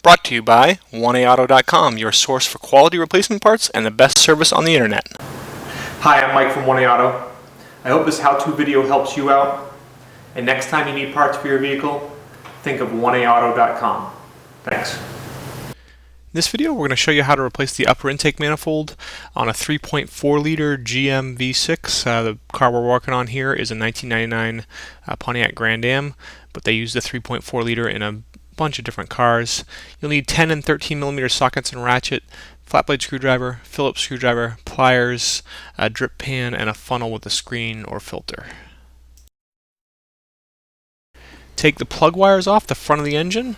Brought to you by 1AAuto.com, your source for quality replacement parts and the best service on the internet. Hi, I'm Mike from 1AAuto. I hope this how-to video helps you out. And next time you need parts for your vehicle, think of 1AAuto.com. Thanks. In this video, we're going to show you how to replace the upper intake manifold on a 3.4 liter GM V6. The car we're working on here is a 1999 Pontiac Grand Am, but they use the 3.4 liter in a bunch of different cars. You'll need 10 and 13 millimeter sockets and ratchet, flat blade screwdriver, Phillips screwdriver, pliers, a drip pan, and a funnel with a screen or filter. Take the plug wires off the front of the engine.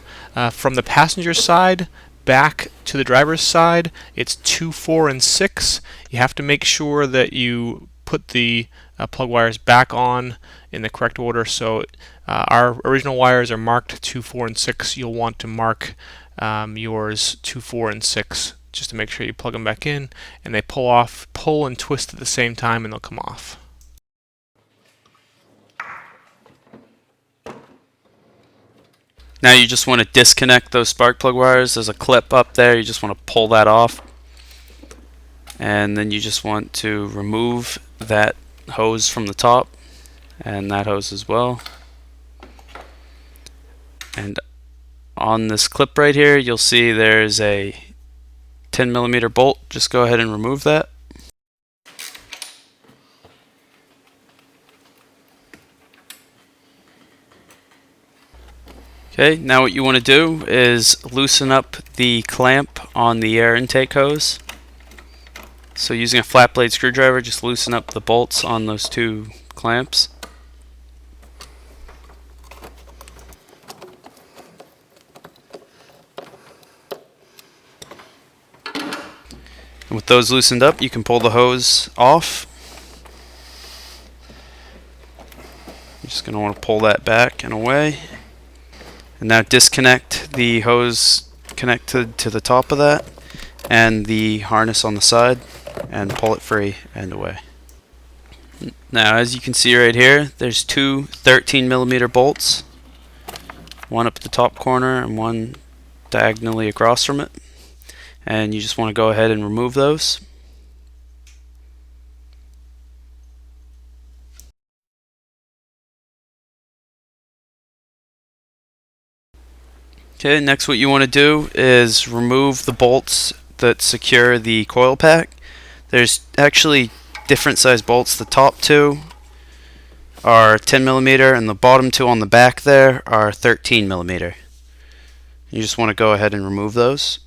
From the passenger side back to the driver's side, it's 2, 4, and 6. You have to make sure that you put the plug wires back on in the correct order. So our original wires are marked 2, 4, and 6. You'll want to mark yours 2, 4, and 6 just to make sure you plug them back in, and they pull and twist at the same time, and they'll come off. Now you just want to disconnect those spark plug wires. There's a clip up there. You just want to pull that off. And then you just want to remove that hose from the top and that hose as well. And on this clip right here, you'll see there's a 10 millimeter bolt. Just go ahead and remove that. Okay, now what you want to do is loosen up the clamp on the air intake hose. So using a flat blade screwdriver, just loosen up the bolts on those two clamps. And with those loosened up, you can pull the hose off. You're just going to want to pull that back and away. And now disconnect the hose connected to the top of that and the harness on the side, and pull it free and away. Now, as you can see right here, there's two 13 millimeter bolts, one up at the top corner and one diagonally across from it, and you just want to go ahead and remove those. Okay, next what you want to do is remove the bolts that secure the coil pack. There's actually different size bolts. The top two are 10 millimeter and the bottom two on the back there are 13 millimeter. You just want to go ahead and remove those.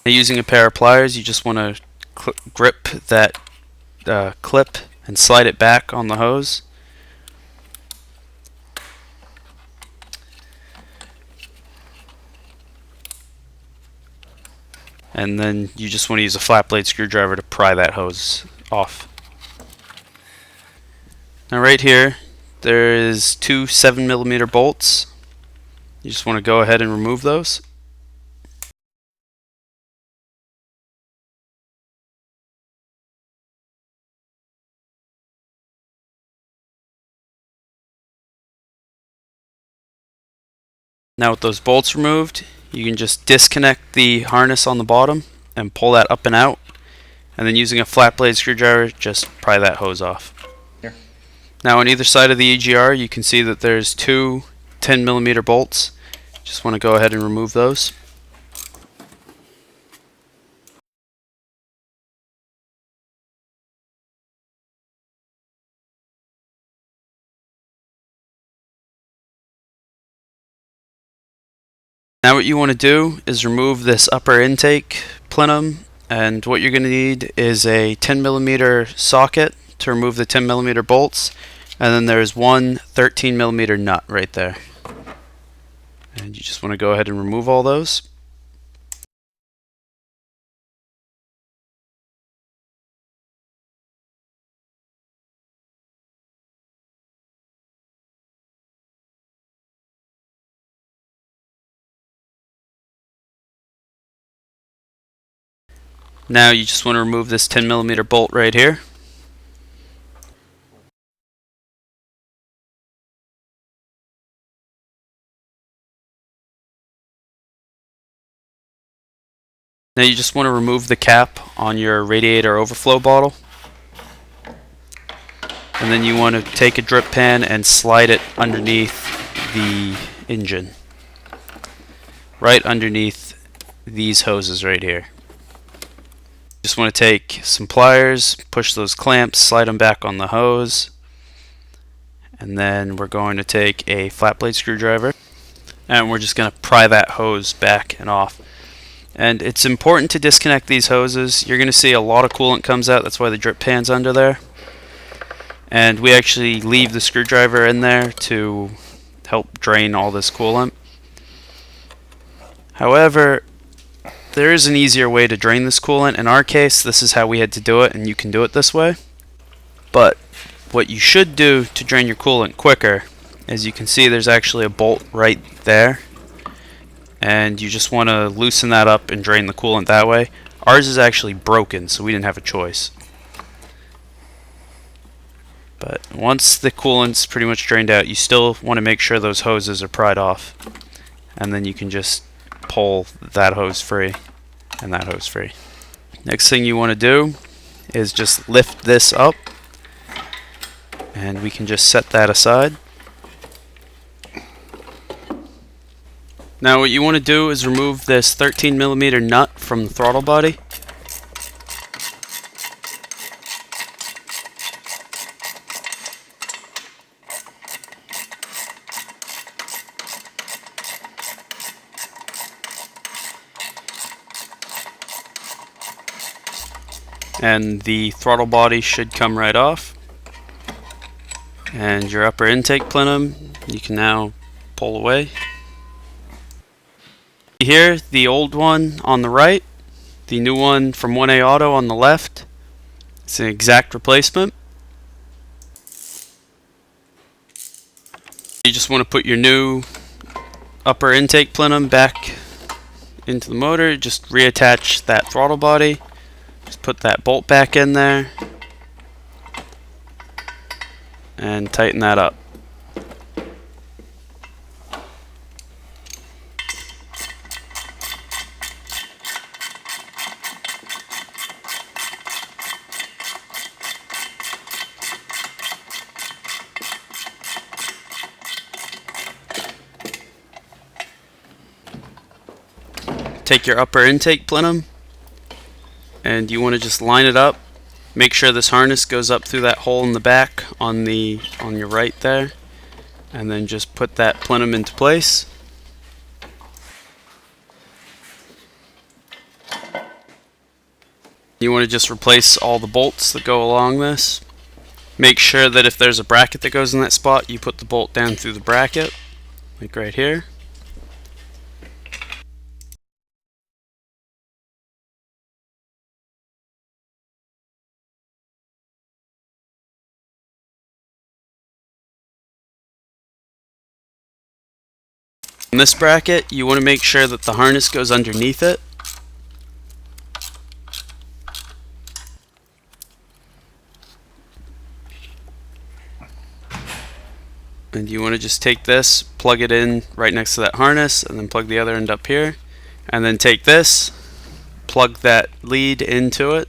Now, using a pair of pliers, you just want to grip that clip and slide it back on the hose. And then you just want to use a flat blade screwdriver to pry that hose off. Now right here, there is two 7 millimeter bolts. You just want to go ahead and remove those. Now with those bolts removed, you can just disconnect the harness on the bottom and pull that up and out, and then using a flat blade screwdriver, just pry that hose off. Here. Now on either side of the EGR, you can see that there's two 10 millimeter bolts. Just want to go ahead and remove those. Now what you want to do is remove this upper intake plenum, and what you're going to need is a 10 millimeter socket to remove the 10 millimeter bolts, and then there's one 13 millimeter nut right there. And you just want to go ahead and remove all those. Now you just want to remove this 10mm bolt right here. Now you just want to remove the cap on your radiator overflow bottle. And then you want to take a drip pan and slide it underneath the engine. Right underneath these hoses right here. Just want to take some pliers, push those clamps, slide them back on the hose. And then we're going to take a flat blade screwdriver and we're just going to pry that hose back and off. And it's important to disconnect these hoses. You're going to see a lot of coolant comes out, that's why the drip pan's under there. And we actually leave the screwdriver in there to help drain all this coolant. However, there is an easier way to drain this coolant. In our case, this is how we had to do it, and you can do it this way. But what you should do to drain your coolant quicker, as you can see, there's actually a bolt right there. And you just want to loosen that up and drain the coolant that way. Ours is actually broken, so we didn't have a choice. But once the coolant's pretty much drained out, you still want to make sure those hoses are pried off. And then you can just pull that hose free and that hose free. Next thing you want to do is just lift this up. And we can just set that aside. Now what you want to do is remove this 13mm nut from the throttle body. And the throttle body should come right off. And your upper intake plenum you can now pull away. Here, the old one on the right, the new one from 1A Auto on the left. It's an exact replacement. You just want to put your new upper intake plenum back into the motor. Just reattach that throttle body. Just put that bolt back in there. And tighten that up. Take your upper intake plenum and you want to just line it up. Make sure this harness goes up through that hole in the back on your right there, and then just put that plenum into place. You want to just replace all the bolts that go along this. Make sure that if there's a bracket that goes in that spot, you put the bolt down through the bracket, like right here. In this bracket, you want to make sure that the harness goes underneath it. And you want to just take this, plug it in right next to that harness, and then plug the other end up here. And then take this, plug that lead into it,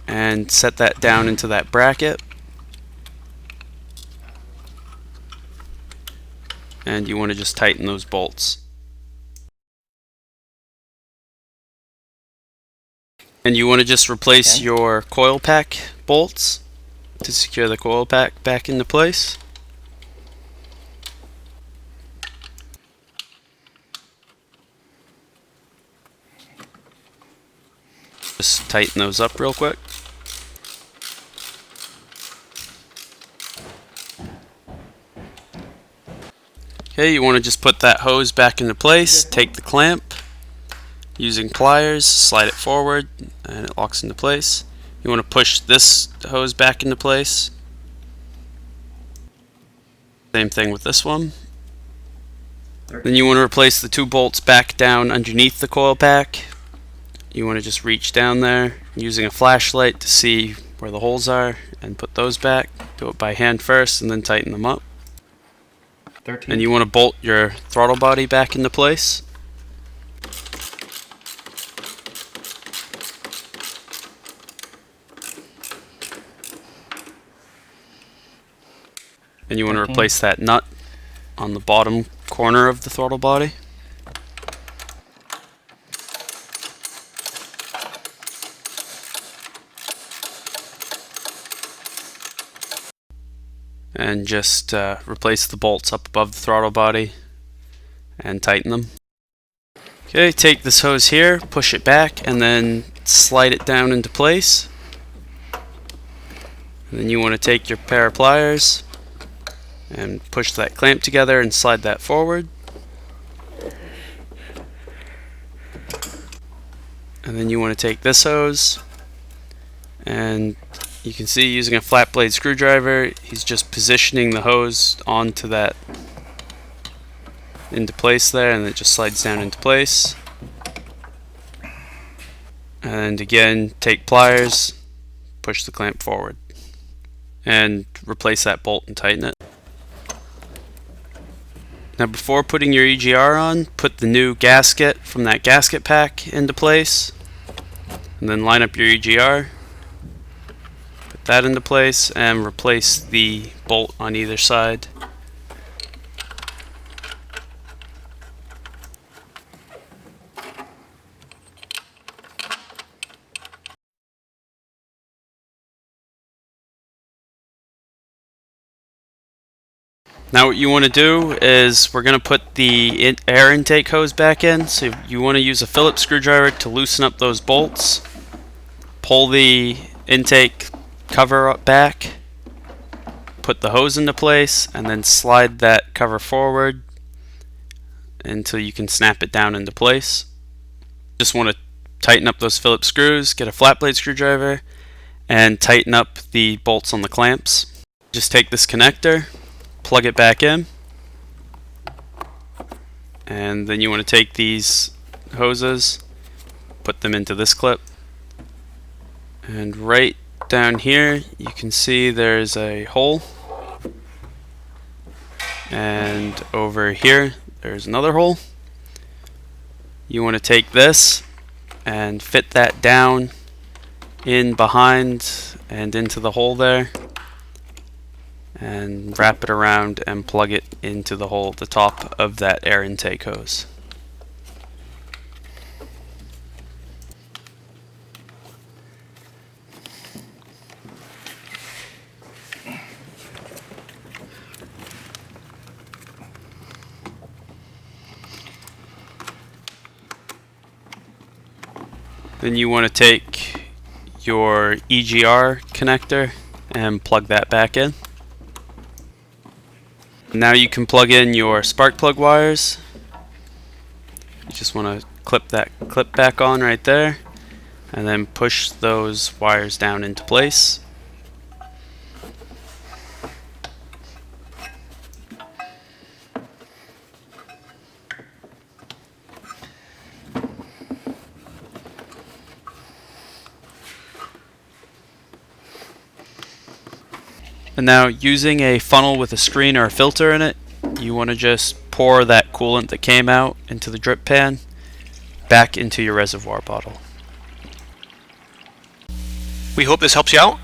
and set that down into that bracket. And you want to just tighten those bolts. And you want to just replace your coil pack bolts to secure the coil pack back into place. Just tighten those up real quick. Okay, you want to just put that hose back into place, take the clamp, using pliers, slide it forward, and it locks into place. You want to push this hose back into place. Same thing with this one. Then you want to replace the two bolts back down underneath the coil pack. you want to just reach down there using a flashlight to see where the holes are and put those back. Do it by hand first and then tighten them up. 13. And you want to bolt your throttle body back into place. And you want to replace that nut on the bottom corner of the throttle body. And just replace the bolts up above the throttle body and tighten them. Okay, take this hose here, push it back, and then slide it down into place. And then you want to take your pair of pliers and push that clamp together and slide that forward. And then you want to take this hose, and you can see using a flat blade screwdriver, he's just positioning the hose onto that, into place there, and it just slides down into place. And again, take pliers, push the clamp forward, and replace that bolt and tighten it. Now before putting your EGR on, put the new gasket from that gasket pack into place, and then line up your EGR. Put that into place and replace the bolt on either side. Now what you want to do is we're going to put the air intake hose back in, so you want to use a Phillips screwdriver to loosen up those bolts. Pull the intake cover up back, put the hose into place, and then slide that cover forward until you can snap it down into place. Just want to tighten up those Phillips screws, get a flat blade screwdriver, and tighten up the bolts on the clamps. Just take this connector, plug it back in, and then you want to take these hoses, put them into this clip, and right down here you can see there's a hole, and over here there's another hole. You want to take this and fit that down in behind and into the hole there, and wrap it around and plug it into the hole at the top of that air intake hose. Then you want to take your EGR connector and plug that back in. Now you can plug in your spark plug wires. You just want to clip that clip back on right there, and then push those wires down into place. And now, using a funnel with a screen or a filter in it, you want to just pour that coolant that came out into the drip pan back into your reservoir bottle. We hope this helps you out.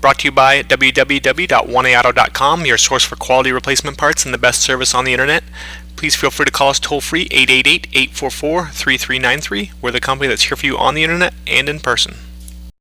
Brought to you by www.oneauto.com, your source for quality replacement parts and the best service on the internet. Please feel free to call us toll free 888-844-3393. We're the company that's here for you on the internet and in person.